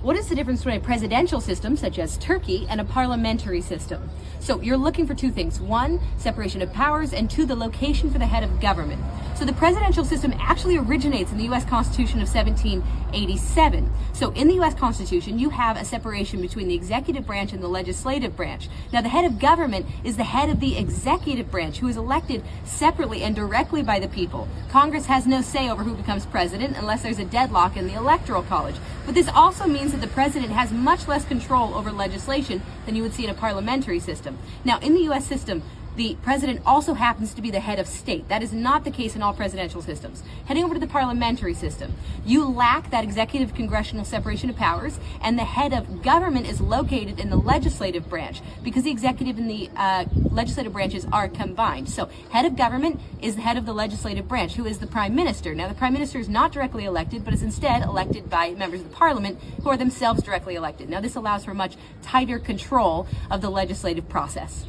What is the difference between a presidential system, such as Turkey, and a parliamentary system? So you're looking for two things. One, separation of powers, and two, the location for the head of government. So the presidential system actually originates in the U.S. Constitution of 1787. So in the U.S. Constitution, you have a separation between the executive branch and the legislative branch. Now, the head of government is the head of the executive branch, who is elected separately and directly by the people. Congress has no say over who becomes president unless there's a deadlock in the Electoral College. But this also means that the president has much less control over legislation than you would see in a parliamentary system. Now, in the U.S. system, the president also happens to be the head of state. That is not the case in all presidential systems. Heading over to the parliamentary system, you lack that executive congressional separation of powers, and the head of government is located in the legislative branch because the executive and the legislative branches are combined. So head of government is the head of the legislative branch, who is the prime minister. Now, the prime minister is not directly elected, but is instead elected by members of the parliament who are themselves directly elected. Now, this allows for much tighter control of the legislative process.